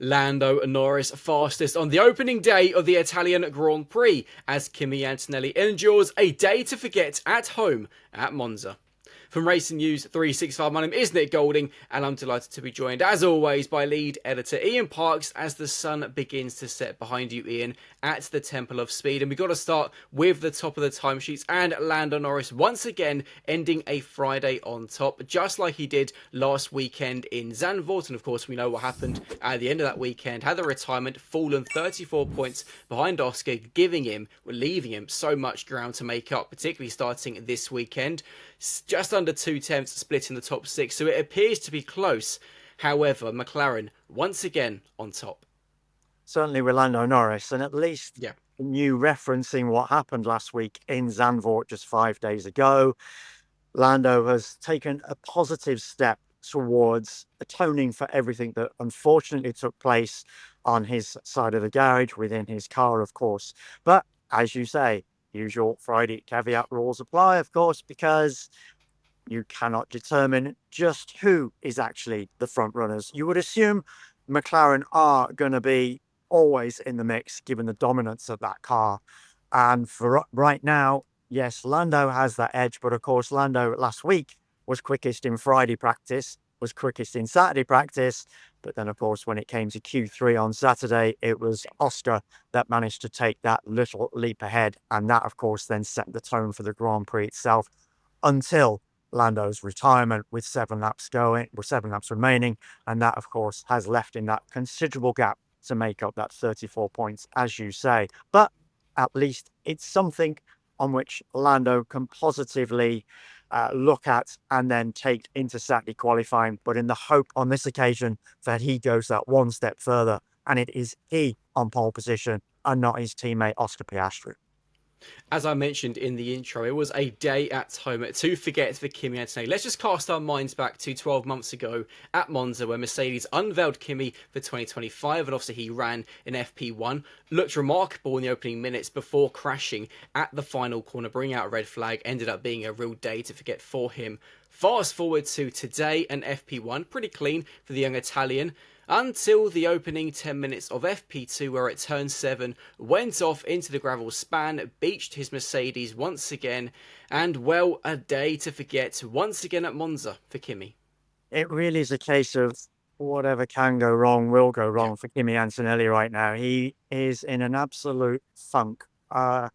Lando Norris fastest on the opening day of the Italian Grand Prix as Kimi Antonelli endures a day to forget at home at Monza. From Racing News 365, my name is Nick Golding, and I'm delighted to be joined, as always, by lead editor Ian Parks as the sun begins to set behind you, Ian, at the Temple of Speed. And we've got to start with the top of the timesheets, and Lando Norris once again ending a Friday on top, just like he did last weekend in Zandvoort. And of course, we know what happened at the end of that weekend. Had the retirement fallen 34 points behind Oscar, leaving him so much ground to make up, particularly starting this weekend. Just under 2/10 split in the top six, so it appears to be close. However, McLaren once again on top. Certainly with Lando Norris, and at least you referencing what happened last week in Zandvoort just 5 days ago, Lando has taken a positive step towards atoning for everything that unfortunately took place on his side of the garage within his car, of course. But as you say, usual Friday caveat rules apply, of course, because you cannot determine just who is actually the front runners. You would assume McLaren are going to be always in the mix, given the dominance of that car. And for right now, yes, Lando has that edge, but of course, Lando last week was quickest in Friday practice, was quickest in Saturday practice. But then, of course, when it came to Q3 on Saturday, it was Oscar that managed to take that little leap ahead. And that, of course, then set the tone for the Grand Prix itself until Lando's retirement with 7 laps remaining. And that, of course, has left in that considerable gap to make up that 34 points, as you say. But at least it's something on which Lando can positively look at and then take into Saturday qualifying, but in the hope on this occasion that he goes that one step further, and it is he on pole position and not his teammate Oscar Piastri. As I mentioned in the intro, it was a day at home to forget for Kimi Antonelli. Let's just cast our minds back to 12 months ago at Monza, where Mercedes unveiled Kimi for 2025, and obviously he ran in FP1. Looked remarkable in the opening minutes before crashing at the final corner, bringing out a red flag. Ended up being a real day to forget for him. Fast forward to today, and FP1, pretty clean for the young Italian, until the opening 10 minutes of FP2, where at turn 7 went off into the gravel span, beached his Mercedes once again, and well, a day to forget once again at Monza for Kimi. It really is a case of whatever can go wrong will go wrong for Kimi Antonelli right now. He is in an absolute funk, a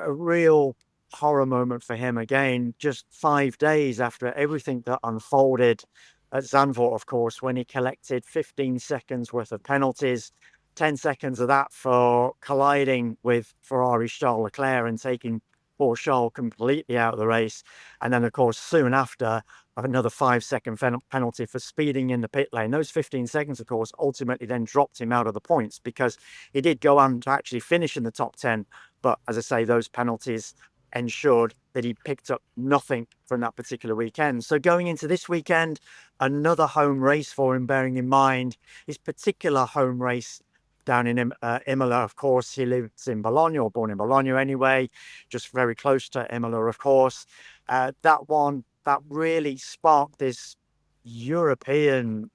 real horror moment for him again, just 5 days after everything that unfolded at Zandvoort, of course, when he collected 15 seconds worth of penalties, 10 seconds of that for colliding with Ferrari's Charles Leclerc and taking poor Charles completely out of the race. And then, of course, soon after, another 5-second penalty for speeding in the pit lane. Those 15 seconds, of course, ultimately then dropped him out of the points because he did go on to actually finish in the top 10. But as I say, those penalties ensured that he picked up nothing from that particular weekend. So going into this weekend, another home race for him, bearing in mind his particular home race down in Imola. Of course, he lives in Bologna, or born in Bologna anyway, just very close to Imola, of course. That one, that really sparked this European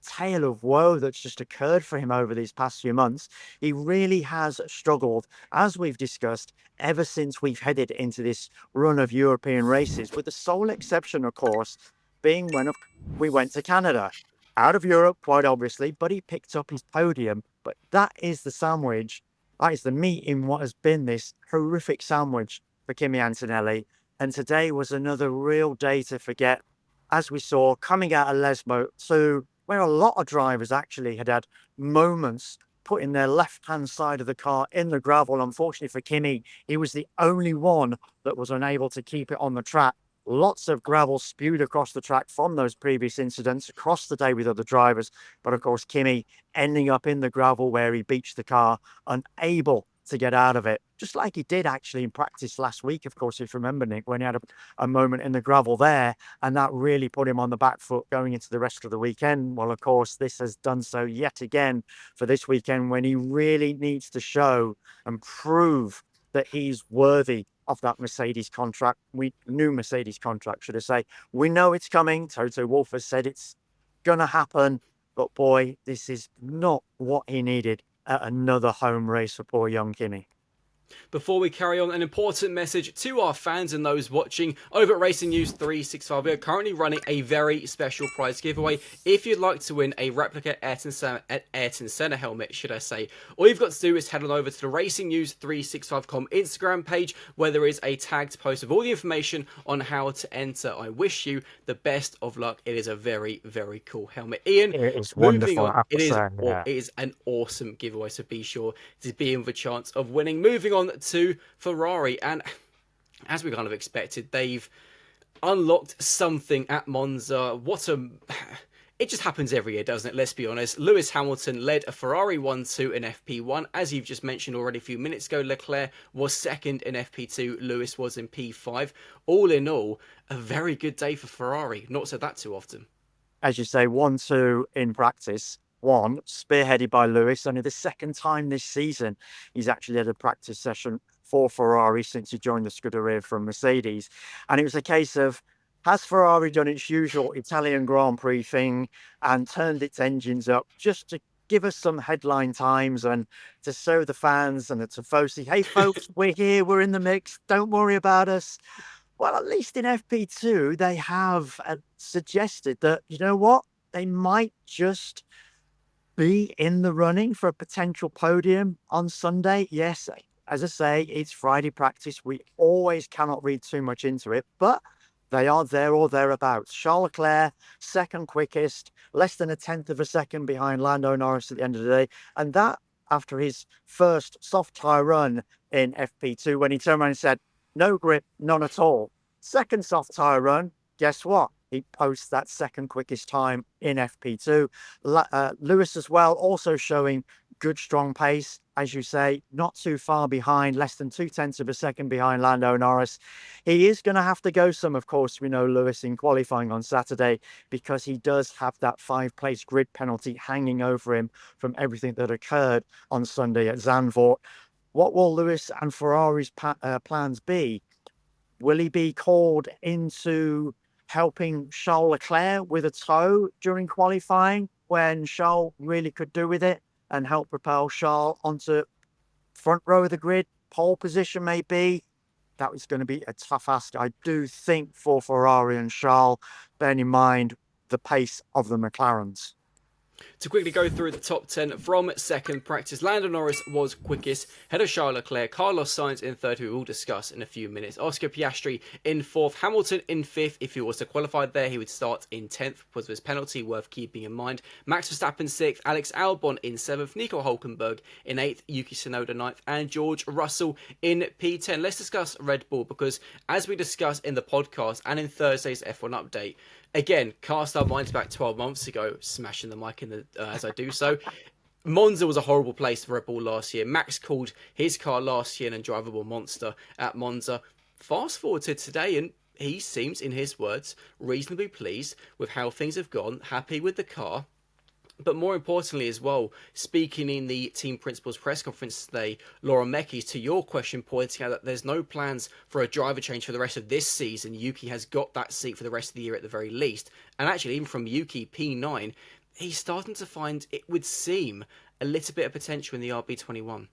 tale of woe that's just occurred for him over these past few months. He really has struggled, as we've discussed, ever since we've headed into this run of European races, with the sole exception, of course, being when we went to Canada. Out of Europe, quite obviously, but he picked up his podium. But that is the sandwich. That is the meat in what has been this horrific sandwich for Kimi Antonelli. And today was another real day to forget, as we saw coming out of Lesmo too, where a lot of drivers actually had moments putting their left-hand side of the car in the gravel. Unfortunately for Kimi, he was the only one that was unable to keep it on the track. Lots of gravel spewed across the track from those previous incidents across the day with other drivers. But of course, Kimi ending up in the gravel where he beached the car, unable to get out of it, just like he did actually in practice last week, of course, if you remember, Nick, when he had a moment in the gravel there, and that really put him on the back foot going into the rest of the weekend. Well, of course, this has done so yet again for this weekend, when he really needs to show and prove that he's worthy of that Mercedes contract. New Mercedes contract, should I say. We know it's coming. Toto Wolff has said it's going to happen. But boy, this is not what he needed at another home race for poor young Kimi. Before we carry on, an important message to our fans and those watching over at Racing News 365. We are currently running a very special prize giveaway. If you'd like to win a replica Ayrton Senna helmet, should I say, all you've got to do is head on over to the Racing News 365.com Instagram page, where there is a tagged post of all the information on how to enter. I wish you the best of luck. It is a very, very cool helmet. Ian, It is moving wonderful. on, it is Yeah. it is an awesome giveaway, so be sure to be in with a chance of winning. Moving on to Ferrari, and as we kind of expected, they've unlocked something at Monza. It just happens every year, doesn't it? Let's be honest. Lewis Hamilton led a Ferrari 1-2 in FP1. As you've just mentioned already a few minutes ago, Leclerc was second in FP2. Lewis was in P5. All in all, a very good day for Ferrari. Not said that too often. As you say, 1-2 in practice. One, spearheaded by Lewis. Only the second time this season he's actually had a practice session for Ferrari since he joined the Scuderia from Mercedes. And it was a case of, has Ferrari done its usual Italian Grand Prix thing and turned its engines up just to give us some headline times and to show the fans and the Tifosi, hey folks, we're here, we're in the mix, don't worry about us. Well, at least in FP2, they have suggested that, you know what, they might just be in the running for a potential podium on Sunday. Yes, as I say, it's Friday practice. We always cannot read too much into it, but they are there or thereabouts. Charles Leclerc, second quickest, less than a tenth of a second behind Lando Norris at the end of the day. And that after his first soft tyre run in FP2, when he turned around and said, no grip, none at all. Second soft tyre run, guess what? He posts that second quickest time in FP2. Lewis as well, also showing good, strong pace. As you say, not too far behind, less than 0.2 of a second behind Lando Norris. He is going to have to go some, of course, we know, Lewis, in qualifying on Saturday, because he does have that 5-place grid penalty hanging over him from everything that occurred on Sunday at Zandvoort. What will Lewis and Ferrari's plans be? Will he be called into helping Charles Leclerc with a tow during qualifying when Charles really could do with it and help propel Charles onto front row of the grid, pole position maybe? That was going to be a tough ask, I do think, for Ferrari and Charles, bearing in mind the pace of the McLarens. To quickly go through the top 10 from second practice, Lando Norris was quickest, ahead of Charles Leclerc, Carlos Sainz in third, who we'll discuss in a few minutes, Oscar Piastri in fourth, Hamilton in fifth. If he was to qualify there, he would start in 10th because of his penalty, worth keeping in mind. Max Verstappen sixth, Alex Albon in seventh, Nico Hulkenberg in eighth, Yuki Tsunoda ninth, and George Russell in P10. Let's discuss Red Bull, because as we discussed in the podcast and in Thursday's F1 update, again, cast our minds back 12 months ago, smashing the mic in the as I do so. Monza was a horrible place for Red Bull last year. Max called his car last year an undrivable monster at Monza. Fast forward to today, and he seems, in his words, reasonably pleased with how things have gone, happy with the car. But more importantly as well, speaking in the team principal's press conference today, Laura Mekies, to your question, pointing out that there's no plans for a driver change for the rest of this season. Yuki has got that seat for the rest of the year at the very least. And actually, even from Yuki, P9, he's starting to find, it would seem, a little bit of potential in the RB21.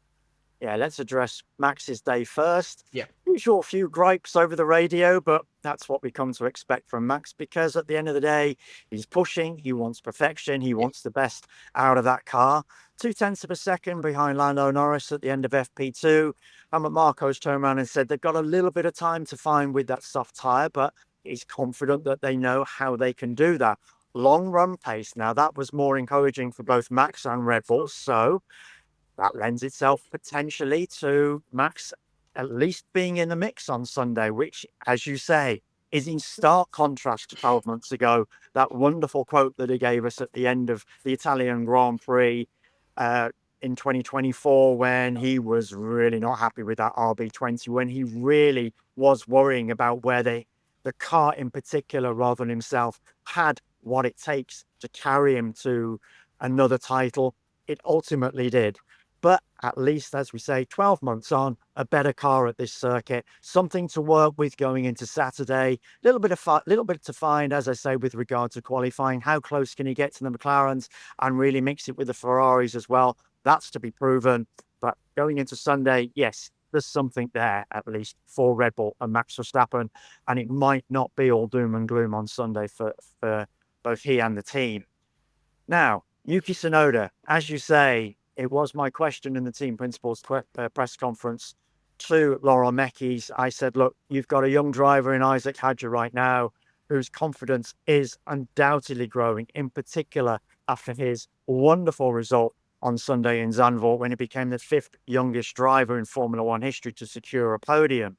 Yeah, let's address Max's day first. Yeah. Usual few gripes over the radio, but that's what we come to expect from Max, because at the end of the day, he's pushing, he wants perfection, he wants the best out of that car. 0.2 of a second behind Lando Norris at the end of FP2. And Marco's turned around and said they've got a little bit of time to find with that soft tyre, but he's confident that they know how they can do that. Long run pace. Now, that was more encouraging for both Max and Red Bull, so that lends itself potentially to Max at least being in the mix on Sunday, which, as you say, is in stark contrast to 12 months ago. That wonderful quote that he gave us at the end of the Italian Grand Prix in 2024, when he was really not happy with that RB20, when he really was worrying about where the car in particular, rather than himself, had what it takes to carry him to another title. It ultimately did. But at least, as we say, 12 months on, a better car at this circuit, something to work with going into Saturday. Little bit to find, as I say, with regard to qualifying. How close can he get to the McLarens and really mix it with the Ferraris as well? That's to be proven. But going into Sunday, yes, there's something there at least for Red Bull and Max Verstappen, and it might not be all doom and gloom on Sunday for both he and the team. Now, Yuki Tsunoda, as you say, it was my question in the team principals press conference to Laurent Mekies. I said, look, you've got a young driver in Isaac Hadjar right now whose confidence is undoubtedly growing, in particular after his wonderful result on Sunday in Zandvoort when he became the 5th youngest driver in Formula One history to secure a podium.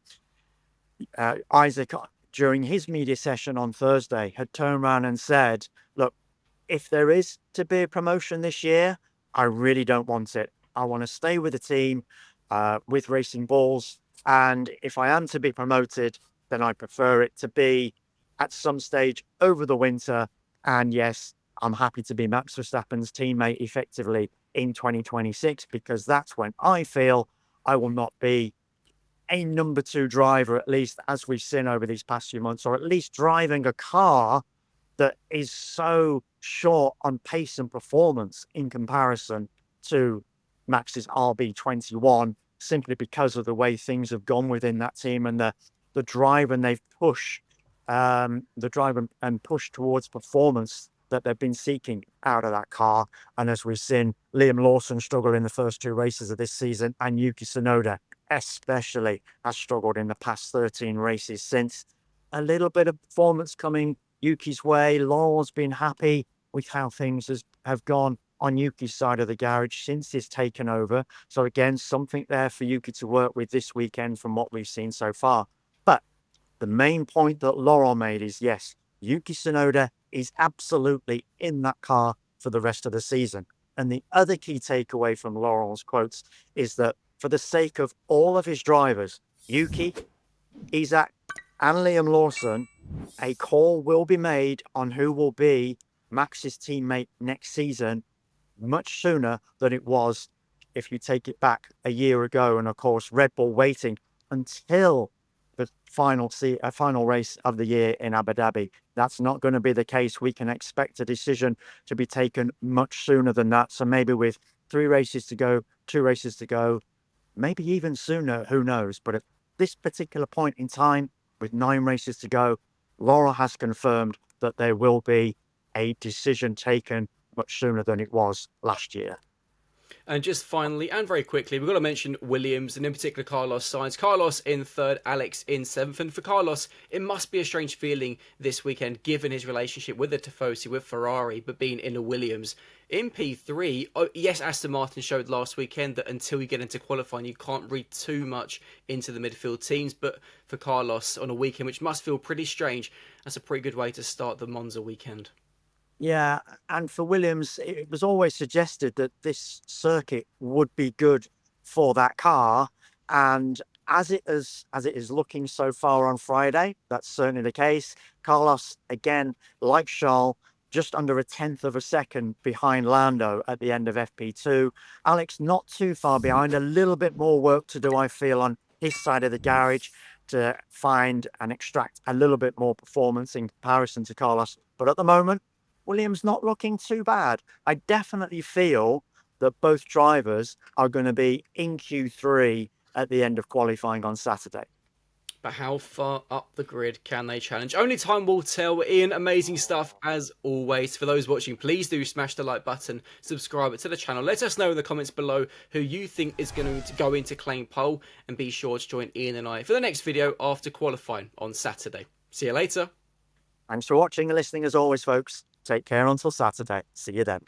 Isaac, during his media session on Thursday, had turned around and said, look, if there is to be a promotion this year, I really don't want it. I want to stay with the team, with Racing Bulls. And if I am to be promoted, then I prefer it to be at some stage over the winter. And yes, I'm happy to be Max Verstappen's teammate effectively in 2026, because that's when I feel I will not be a number 2 driver, at least as we've seen over these past few months, or at least driving a car that is so short on pace and performance in comparison to Max's RB21, simply because of the way things have gone within that team and the drive and they've pushed and pushed towards performance that they've been seeking out of that car. And as we've seen, Liam Lawson struggle in the first 2 races of this season, and Yuki Tsunoda especially has struggled in the past 13 races since. A little bit of performance coming Yuki's way. Laurel's been happy with how things have gone on Yuki's side of the garage since he's taken over. So again, something there for Yuki to work with this weekend from what we've seen so far. But the main point that Laurel made is, yes, Yuki Tsunoda is absolutely in that car for the rest of the season. And the other key takeaway from Laurel's quotes is that for the sake of all of his drivers, Yuki, Isaac, and Liam Lawson, a call will be made on who will be Max's teammate next season much sooner than it was if you take it back a year ago. And of course, Red Bull waiting until the final race of the year in Abu Dhabi. That's not going to be the case. We can expect a decision to be taken much sooner than that. So maybe with 3 races to go, 2 races to go, maybe even sooner, who knows? But at this particular point in time, with 9 races to go, Laurel has confirmed that there will be a decision taken much sooner than it was last year. And just finally, and very quickly, we've got to mention Williams, and in particular Carlos Sainz. Carlos in 3rd, Alex in 7th. And for Carlos, it must be a strange feeling this weekend, given his relationship with the Tifosi, with Ferrari, but being in a Williams. In P3, yes, Aston Martin showed last weekend that until you get into qualifying, you can't read too much into the midfield teams. But for Carlos, on a weekend which must feel pretty strange, that's a pretty good way to start the Monza weekend. Yeah, and for Williams, it was always suggested that this circuit would be good for that car. And as it is looking so far on Friday, that's certainly the case. Carlos, again, like Charles, just under a 1/10 of a second behind Lando at the end of FP2. Alex, not too far behind, a little bit more work to do, I feel, on his side of the garage to find and extract a little bit more performance in comparison to Carlos. But at the moment, Williams not looking too bad. I definitely feel that both drivers are going to be in Q3 at the end of qualifying on Saturday. But how far up the grid can they challenge? Only time will tell. Ian, amazing stuff as always. For those watching, please do smash the like button, subscribe to the channel. Let us know in the comments below who you think is going to go into claim pole, and be sure to join Ian and I for the next video after qualifying on Saturday. See you later. Thanks for watching and listening as always, folks. Take care until Saturday. See you then.